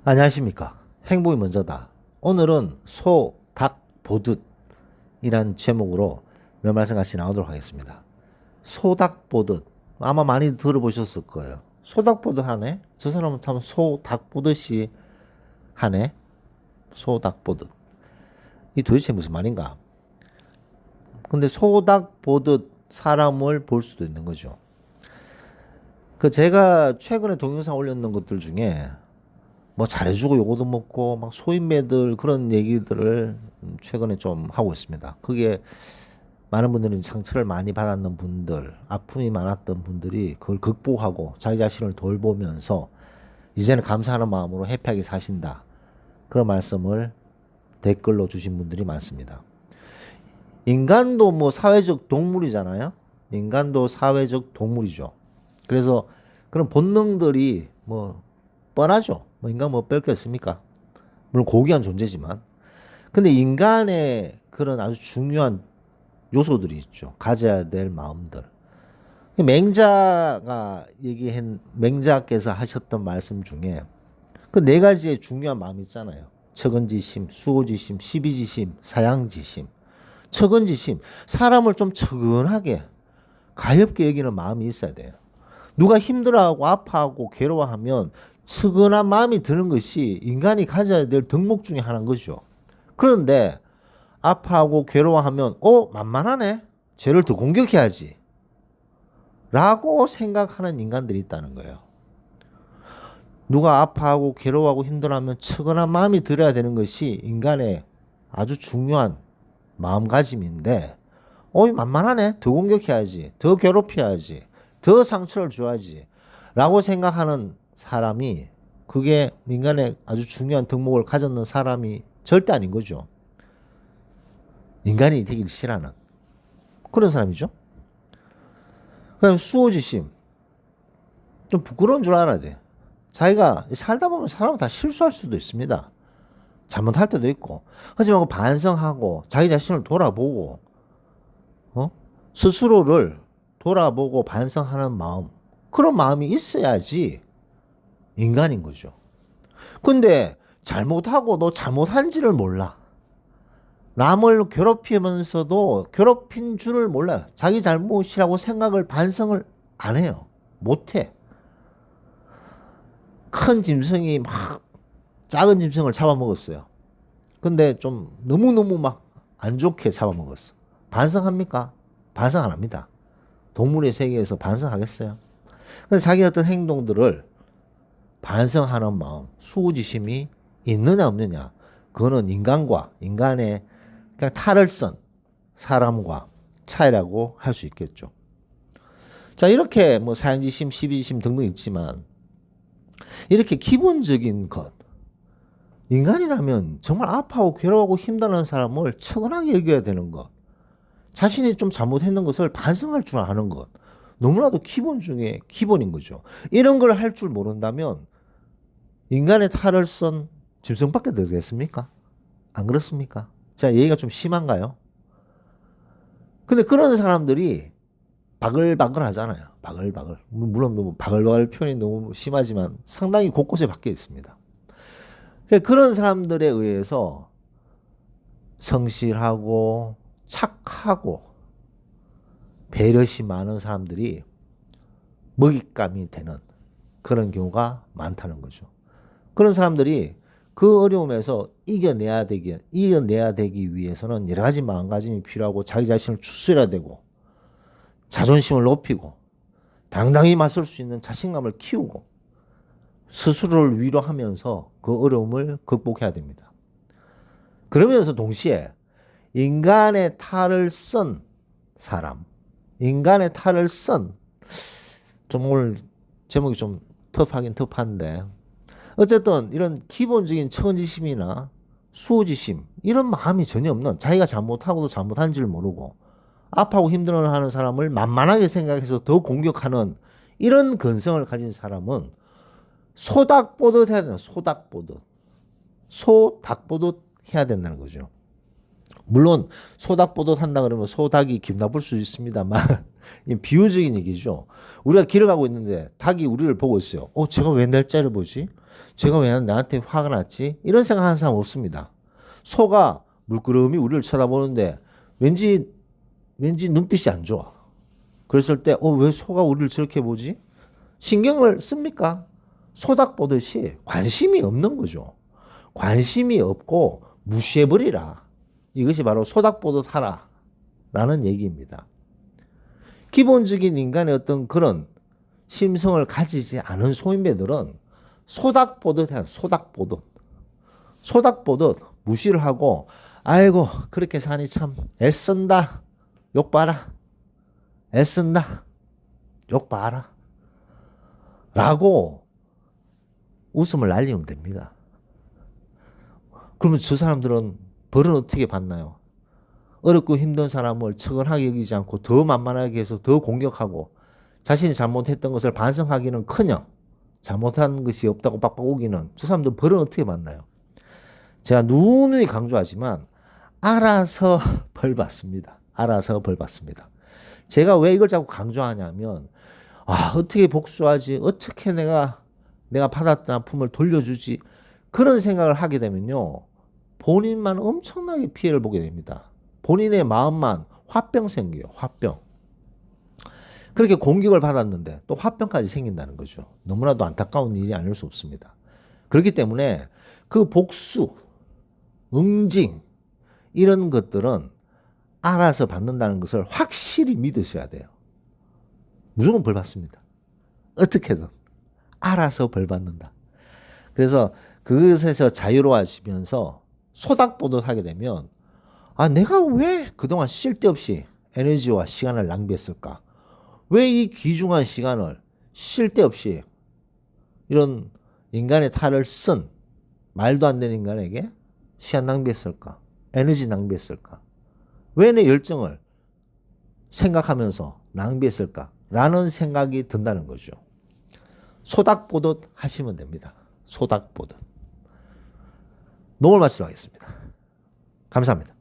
안녕하십니까. 행복이 먼저다. 오늘은 소, 닭, 보듯 이란 제목으로 몇 말씀 같이 나오도록 하겠습니다. 소닭 보듯 아마 많이 들어보셨을 거예요. 소닭 보듯 하네? 저 사람은 참 소닭 보듯이 하네? 소닭 보듯 이 도대체 무슨 말인가? 근데 소닭 보듯 사람을 볼 수도 있는 거죠. 제가 최근에 동영상 올렸는 것들 중에 뭐 잘해주고 요거도 먹고 막 소인배들 그런 얘기들을 최근에 좀 하고 있습니다. 그게 많은 분들이 상처를 많이 받았는 분들, 아픔이 많았던 분들이 그걸 극복하고 자기 자신을 돌보면서 이제는 감사하는 마음으로 해피하게 사신다. 그런 말씀을 댓글로 주신 분들이 많습니다. 인간도 뭐 사회적 동물이잖아요. 인간도 사회적 동물이죠. 그래서 그런 본능들이 뭐 뻔하죠. 뭐 인간 뭐 뺄 게 있습니까? 물론 고귀한 존재지만. 근데 인간의 그런 아주 중요한 요소들이 있죠. 가져야 될 마음들. 맹자께서 하셨던 말씀 중에 그 네 가지의 중요한 마음이 있잖아요. 척은지심, 수호지심, 시비지심, 사양지심. 척은지심. 사람을 좀 척은하게 가볍게 여기는 마음이 있어야 돼요. 누가 힘들어하고 아파하고 괴로워하면 측은한 마음이 드는 것이 인간이 가져야 될 덕목 중에 하나인 거죠. 그런데 아파하고 괴로워하면 만만하네. 쟤를 더 공격해야지. 라고 생각하는 인간들이 있다는 거예요. 누가 아파하고 괴로워하고 힘들어하면 측은한 마음이 들어야 되는 것이 인간의 아주 중요한 마음가짐인데 만만하네. 더 공격해야지. 더 괴롭혀야지. 더 상처를 줘야지. 라고 생각하는 사람이 그게 인간의 아주 중요한 덕목을 가졌는 사람이 절대 아닌 거죠. 인간이 되길 싫어하는 그런 사람이죠. 그다음 수호지심. 좀 부끄러운 줄 알아야 돼. 자기가 살다 보면 사람은 다 실수할 수도 있습니다. 잘못할 때도 있고. 하지만 반성하고 자기 자신을 돌아보고 스스로를 돌아보고 반성하는 마음. 그런 마음이 있어야지 인간인 거죠. 근데 잘못하고 너 잘못한지를 몰라. 남을 괴롭히면서도 괴롭힌 줄을 몰라요. 자기 잘못이라고 생각을 반성을 안 해요. 못해. 큰 짐승이 막 작은 짐승을 잡아먹었어요. 근데 좀 너무너무 막 안 좋게 잡아먹었어. 반성합니까? 반성 안 합니다. 동물의 세계에서 반성하겠어요? 근데 자기 어떤 행동들을 반성하는 마음, 수호지심이 있느냐 없느냐, 그거는 인간의 그냥 탈을 쓴 사람과 차이라고 할 수 있겠죠. 자, 이렇게 뭐 사양지심, 시비지심 등등 있지만 이렇게 기본적인 것, 인간이라면 정말 아파하고 괴로워하고 힘들어하는 사람을 척은하게 여겨야 되는 것, 자신이 좀 잘못했는 것을 반성할 줄 아는 것, 너무나도 기본 중에 기본인 거죠. 이런 걸 할 줄 모른다면 인간의 탈을 쓴 짐승밖에 되겠습니까? 안 그렇습니까? 자, 얘기가 좀 심한가요? 근데 그런 사람들이 바글바글 하잖아요. 바글바글. 물론 뭐 바글바글 표현이 너무 심하지만 상당히 곳곳에 박혀 있습니다. 그런 사람들에 의해서 성실하고 착하고 배려심 많은 사람들이 먹잇감이 되는 그런 경우가 많다는 거죠. 그런 사람들이 그 어려움에서 이겨내야 되기 위해서는 여러 가지 마음가짐이 필요하고 자기 자신을 추스려야 되고 자존심을 높이고 당당히 맞설 수 있는 자신감을 키우고 스스로를 위로하면서 그 어려움을 극복해야 됩니다. 그러면서 동시에 인간의 탈을 쓴 사람, 인간의 탈을 쓴, 좀 오늘 제목이 좀 터프하긴 터프한데 어쨌든 이런 기본적인 척은지심이나 수호지심 이런 마음이 전혀 없는, 자기가 잘못하고도 잘못한지를 모르고 아파하고 힘들어하는 사람을 만만하게 생각해서 더 공격하는 이런 근성을 가진 사람은 소닭보듯 해야 된다. 소닭보듯 해야 된다는 거죠. 물론 소닭보듯 한다 그러면 소닭이 기분 나쁠 수 있습니다만 이 비유적인 얘기죠. 우리가 길을 가고 있는데 닭이 우리를 보고 있어요. 제가 왜 날짜를 보지? 제가 왜 나한테 화가 났지? 이런 생각하는 사람 없습니다. 소가 물끄러미 우리를 쳐다보는데 왠지 눈빛이 안 좋아. 그랬을 때 왜 소가 우리를 저렇게 보지? 신경을 씁니까? 소닭 보듯이 관심이 없는 거죠. 관심이 없고 무시해버리라. 이것이 바로 소닭 보듯 하라 라는 얘기입니다. 기본적인 인간의 어떤 그런 심성을 가지지 않은 소인배들은 소닭 보듯 해요. 소닭 보듯. 소닭 보듯 무시를 하고 아이고 그렇게 사니 참 애쓴다. 욕 봐라. 애쓴다. 욕 봐라. 라고 웃음을 날리면 됩니다. 그러면 저 사람들은 벌은 어떻게 받나요? 어렵고 힘든 사람을 측은하게 여기지 않고 더 만만하게 해서 더 공격하고 자신이 잘못했던 것을 반성하기는커녕 잘못한 것이 없다고 빡빡 우기는 저 사람들 벌은 어떻게 받나요? 제가 누누이 강조하지만 알아서 벌 받습니다. 알아서 벌 받습니다. 제가 왜 이걸 자꾸 강조하냐면 어떻게 복수하지? 어떻게 내가 받았던 아픔을 돌려주지? 그런 생각을 하게 되면요. 본인만 엄청나게 피해를 보게 됩니다. 본인의 마음만 화병 생겨요. 화병. 그렇게 공격을 받았는데 또 화병까지 생긴다는 거죠. 너무나도 안타까운 일이 아닐 수 없습니다. 그렇기 때문에 그 복수, 응징 이런 것들은 알아서 받는다는 것을 확실히 믿으셔야 돼요. 무조건 벌 받습니다. 어떻게든 알아서 벌 받는다. 그래서 그것에서 자유로워지면서 소닥보듯 하게 되면 내가 왜 그동안 쓸데없이 에너지와 시간을 낭비했을까? 왜 이 귀중한 시간을 쓸데없이 이런 인간의 탈을 쓴 말도 안 되는 인간에게 시간 낭비했을까? 에너지 낭비했을까? 왜 내 열정을 생각하면서 낭비했을까? 라는 생각이 든다는 거죠. 소닥보듯 하시면 됩니다. 소닥보듯. 농을 마치도록 하겠습니다. 감사합니다.